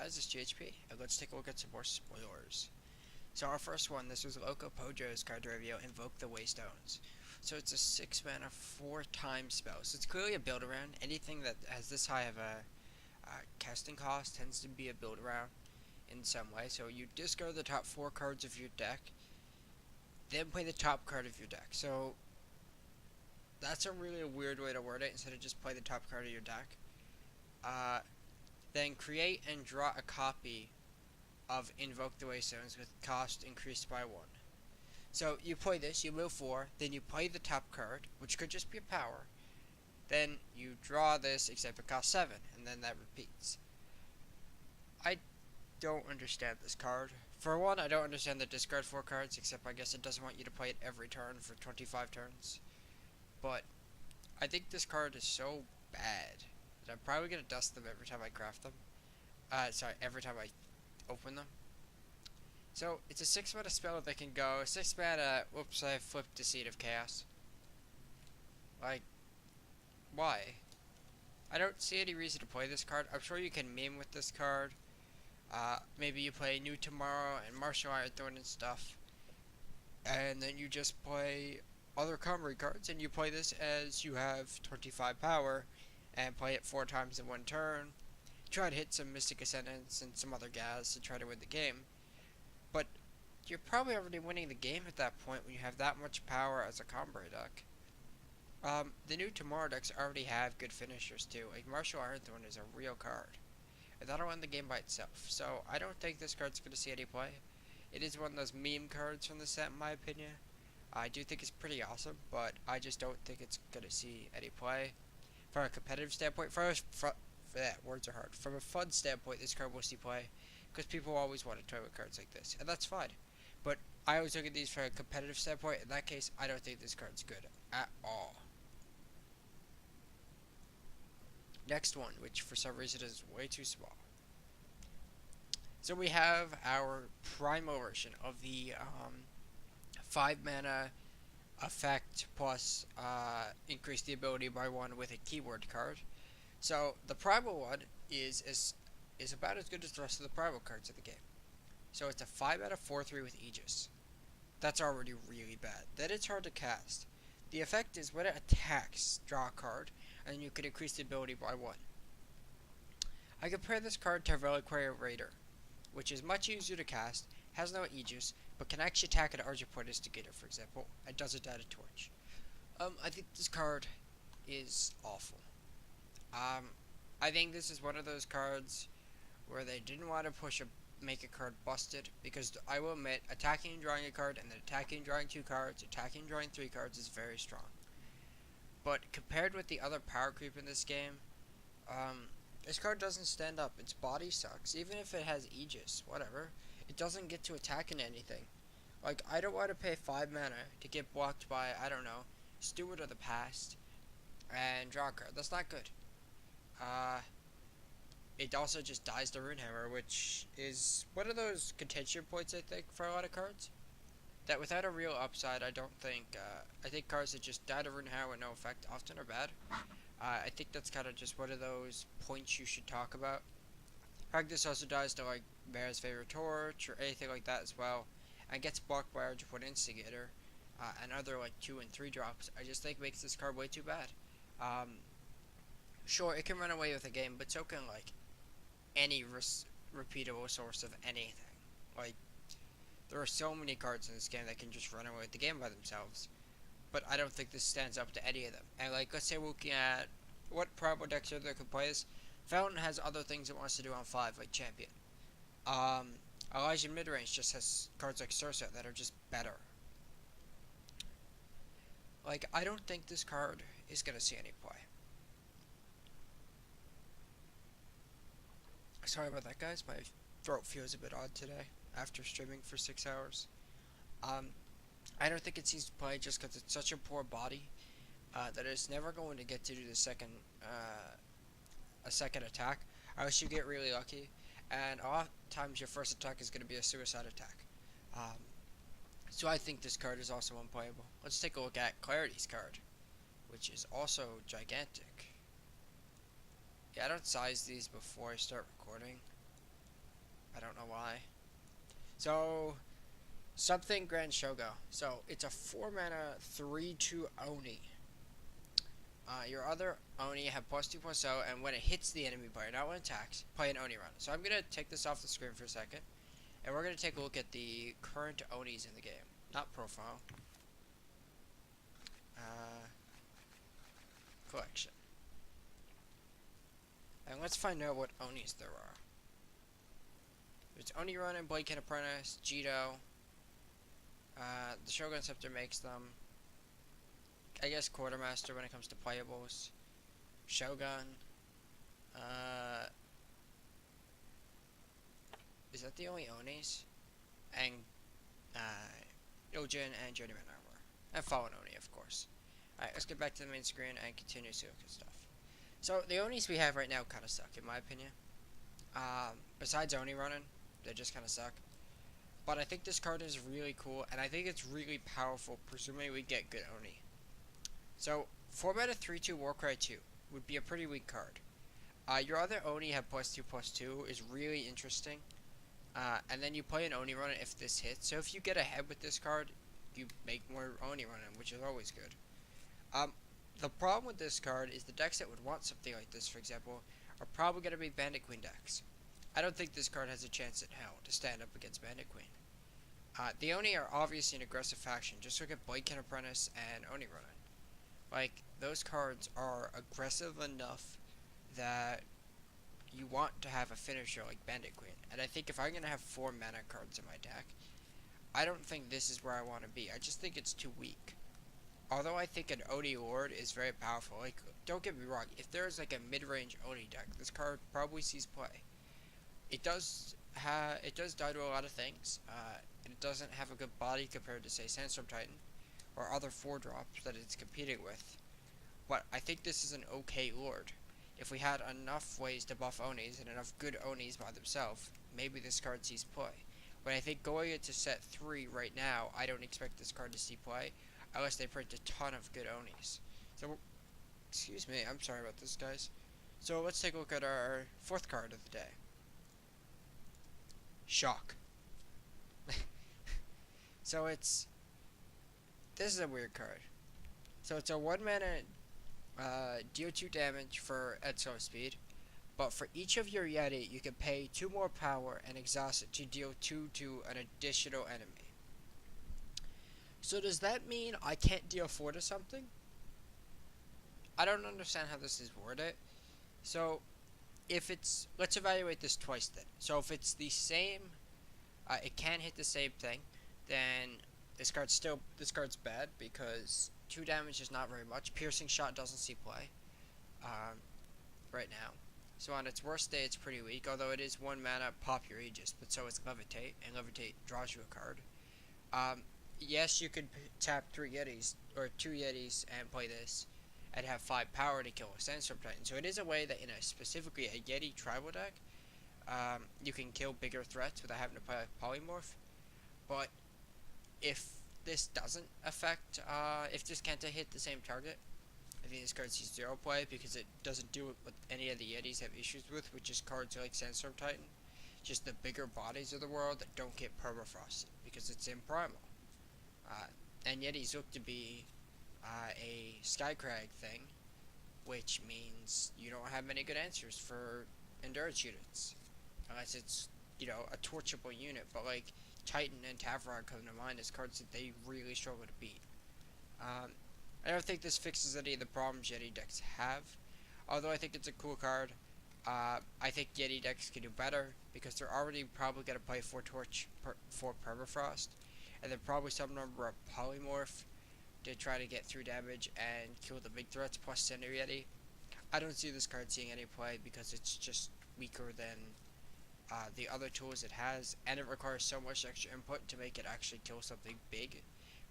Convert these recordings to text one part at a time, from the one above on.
guys, it's GHP, and let's take a look at some more spoilers. So our first one, this was Loco Pojo's card review, Invoke the Waystones. So it's a 6 mana, 4 time spell. So it's clearly a build around. Anything that has this high of a casting cost tends to be a build around in some way. So you discard the top 4 cards of your deck, then play the top card of your deck. So that's a really weird way to word it, instead of just play the top card of your deck. Then create and draw a copy of Invoke the Waystones with cost increased by 1. So you play this, you move 4, then you play the top card, which could just be a power. Then you draw this, except it costs 7, and then that repeats. I don't understand this card. For one, I don't understand the discard 4 cards, except I guess it doesn't want you to play it every turn for 25 turns. But I think this card is so bad that I'm probably going to dust them every time I craft them. Every time I open them. So it's a 6 mana spell that can go 6 mana. Whoops, I flipped to Seed of Chaos. Like, why? I don't see any reason to play this card. I'm sure you can meme with this card. Maybe you play New Tomorrow and Martial Ironthorn and stuff, and then you just play other combo cards, and you play this as you have 25 power, and play it 4 times in 1 turn. Try to hit some Mystic Ascendants and some other gas to try to win the game. But you're probably already winning the game at that point when you have that much power as a combo deck. The New Tomorrow decks already have good finishers too. Like Martial Ironthorn is a real card, and that'll win the game by itself. So I don't think this card's going to see any play. It is one of those meme cards from the set, in my opinion. I do think it's pretty awesome, but I just don't think it's going to see any play. From a competitive standpoint, words are hard. From a fun standpoint, this card will see play, because people always want to toy with cards like this, and that's fine. But I always look at these from a competitive standpoint. In that case, I don't think this card's good at all. Next one, which for some reason is way too small. So we have our primal version of the 5 mana effect plus increase the ability by 1 with a keyword card. So the primal one is about as good as the rest of the primal cards of the game. So it's a 5 mana 4/3 with Aegis. That's already really bad. Then it's hard to cast. The effect is when it attacks, draw a card, and then you can increase the ability by 1. I compare this card to Reliquary Raider, which is much easier to cast, has no Aegis, but can actually attack an Argent Point Instigator, for example, and does a Data Torch. I think this card is awful. I think this is one of those cards where they didn't want to make a card busted, because I will admit, attacking and drawing a card, and then attacking and drawing 2 cards, attacking and drawing 3 cards is very strong. But compared with the other power creep in this game, this card doesn't stand up. Its body sucks. Even if it has Aegis, whatever, it doesn't get to attacking anything. Like, I don't want to pay 5 mana to get blocked by, I don't know, Steward of the Past, and draw a card. That's not good. It also just dies to Runehammer, which is one of those contention points, I think, for a lot of cards. That without a real upside, I don't think, I think cards that just die to Runehammer with no effect often are bad. I think that's kind of just one of those points you should talk about. This also dies to, like, Mare's Favorite Torch, or anything like that as well, and gets blocked by Argent Point Instigator, and other, like, 2 and 3 drops. I just think makes this card way too bad. Sure, it can run away with a game, but so can, like, any repeatable source of anything. Like, there are so many cards in this game that can just run away with the game by themselves, but I don't think this stands up to any of them. And, like, let's say we're looking at what primal decks are there can play this. Fountain has other things it wants to do on 5, like Champion. Elijah Midrange just has cards like Sursa that are just better. Like, I don't think this card is gonna see any play. Sorry about that, guys. My throat feels a bit odd today after streaming for 6 hours. I don't think it sees play just because it's such a poor body that it's never going to get to do the second attack unless you get really lucky, and a lot of times your first attack is going to be a suicide attack. So I think this card is also unplayable. Let's take a look at Clarity's card, which is also gigantic. Yeah, I don't size these before I start recording. I don't know why. So, something Grand Shogo. So, it's a 4 mana 3/2 Oni. Your other Oni have +2/+0, and when it hits the enemy player, not when it attacks, play an Oni run. So, I'm going to take this off the screen for a second, and we're going to take a look at the current Onis in the game. Not profile. Uh, Collection. And let's find out what Onis there are. There's Oni Ronin, Blade Apprentice, Jito. The Shogun Scepter makes them. I guess Quartermaster when it comes to playables. Shogun. Is that the only Onis? And Iljin and Journeyman Armor. And Fallen Oni, of course. Alright, let's get back to the main screen and continue to look at stuff. So, the Onis we have right now kind of suck, in my opinion. Besides Oni running, they just kind of suck. But I think this card is really cool, and I think it's really powerful, presuming we get good Oni. So, 4 mana 3/2 Warcry 2 would be a pretty weak card. Your other Oni have +2/+2 is really interesting. And then you play an Oni Runner if this hits. So if you get ahead with this card, you make more Oni Runner, which is always good. The problem with this card is the decks that would want something like this, for example, are probably going to be Bandit Queen decks. I don't think this card has a chance in hell to stand up against Bandit Queen. The Oni are obviously an aggressive faction. Just look at Blade Apprentice and Oni Runner. Like, those cards are aggressive enough that you want to have a finisher like Bandit Queen. And I think if I'm going to have 4 mana cards in my deck, I don't think this is where I want to be. I just think it's too weak. Although I think an Oni Lord is very powerful. Like, don't get me wrong, if there's like a mid-range Oni deck, this card probably sees play. It does die to a lot of things, and it doesn't have a good body compared to, say, Sandstorm Titan, or other 4-drops that it's competing with. But I think this is an okay Lord. If we had enough ways to buff Onis and enough good Onis by themselves, maybe this card sees play. But I think going into set 3 right now, I don't expect this card to see play, unless they print a ton of good Onis. So, excuse me, I'm sorry about this, guys. So let's take a look at our 4th card of the day. Shock. So this is a weird card. So it's a 1 mana deal 2 damage at slow speed, but for each of your Yeti, you can pay 2 more power and exhaust it to deal 2 to an additional enemy. So does that mean I can't deal 4 to something? I don't understand how this is worded. So, let's evaluate this twice then. So if it's the same, it can hit the same thing, then this card's bad because 2 damage is not very much. Piercing Shot doesn't see play right now. So on its worst day, it's pretty weak, although it is 1 mana, pop your Aegis, but so is Levitate, and Levitate draws you a card. Yes, you could tap 3 Yetis, or 2 Yetis, and play this, and have 5 power to kill a Sandstorm Titan. So it is a way that in specifically a Yeti tribal deck, you can kill bigger threats without having to play a Polymorph. But if this doesn't affect, if this can't hit the same target, I think this card sees 0 play because it doesn't do what any of the Yetis have issues with, which is cards like Sandstorm Titan. Just the bigger bodies of the world that don't get permafrosted because it's in Primal. And Yetis look to be a Skycrag thing, which means you don't have many good answers for endurance units. Unless it's, a torchable unit, but like Titan and Tavrod come to mind as cards that they really struggle to beat. I don't think this fixes any of the problems Yeti decks have, although I think it's a cool card. I think Yeti decks can do better, because they're already probably going to play 4 Torch for Permafrost, and then probably some number of Polymorph to try to get through damage and kill the big threats, plus Cinder Yeti. I don't see this card seeing any play, because it's just weaker than the other tools it has, and it requires so much extra input to make it actually kill something big.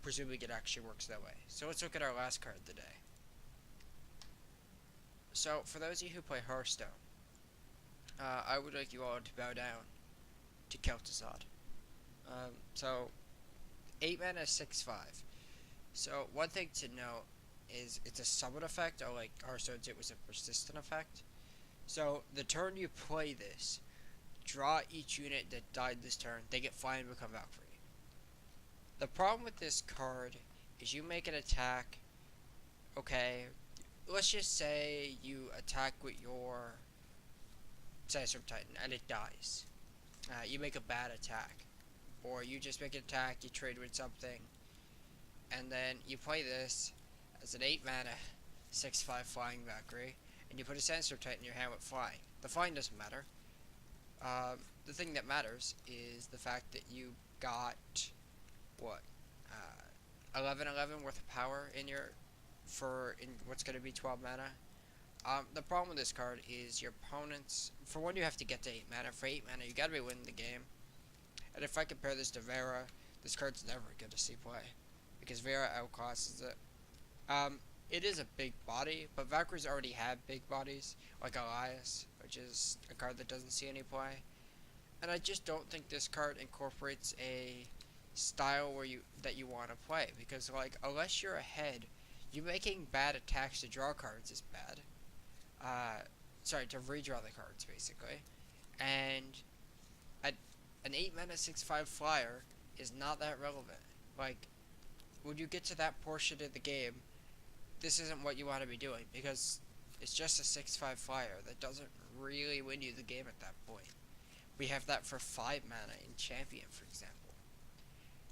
Presumably it actually works that way. So let's look at our last card of the day. So, for those of you who play Hearthstone, I would like you all to bow down to Kel'Thuzad. So, 8 mana, 6/5. So, one thing to note is it's a summon effect, or like Hearthstone's it was a persistent effect. So, the turn you play this, draw each unit that died this turn. They get flying and become Valkyrie. The problem with this card is you make an attack. Okay, let's just say you attack with your Sandstorm Titan and it dies. You make a bad attack. Or you just make an attack, you trade with something, and then you play this as an 8 mana 6/5 flying Valkyrie, and you put a Sandstorm Titan in your hand with flying. The flying doesn't matter. The thing that matters is the fact that you got what 11/11 worth of power in your in what's going to be 12 mana. The problem with this card is your opponents. For one, you have to get to 8 mana. For 8 mana, you got to be winning the game. And if I compare this to Vera, this card's never going to see play because Vera outclasses it. It is a big body, but Valkyries already have big bodies, like Elias, which is a card that doesn't see any play. And I just don't think this card incorporates a style that you want to play, because like unless you're ahead, you making bad attacks to draw cards is bad. Sorry, to redraw the cards basically, and an 8 mana 6/5 flyer is not that relevant. Like when you get to that portion of the game, this isn't what you want to be doing because it's just a 6/5 flyer that doesn't really win you the game at that point. We have that for 5 mana in Champion, for example.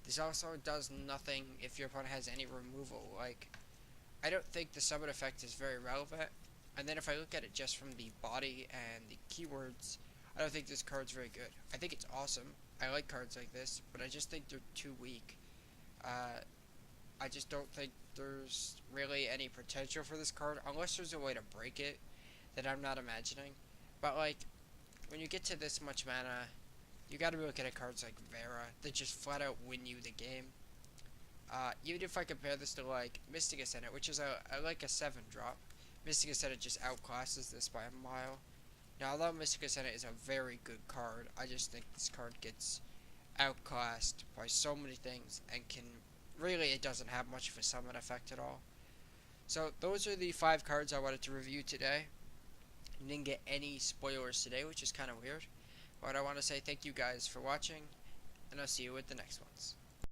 This also does nothing if your opponent has any removal. Like, I don't think the summon effect is very relevant. And then if I look at it just from the body and the keywords, I don't think this card's very good. I think it's awesome. I like cards like this, but I just think they're too weak. I just don't think there's really any potential for this card, unless there's a way to break it that I'm not imagining. But like, when you get to this much mana, you gotta be looking at cards like Vera that just flat out win you the game. Even if I compare this to like Mystic Ascendant, which is like a 7-drop, Mystic Ascendant just outclasses this by a mile. Now, although Mystic Ascendant is a very good card, I just think this card gets outclassed by so many things and it doesn't have much of a summon effect at all. So those are the 5 cards I wanted to review today. I didn't get any spoilers today, which is kind of weird. But I want to say thank you guys for watching, and I'll see you with the next ones.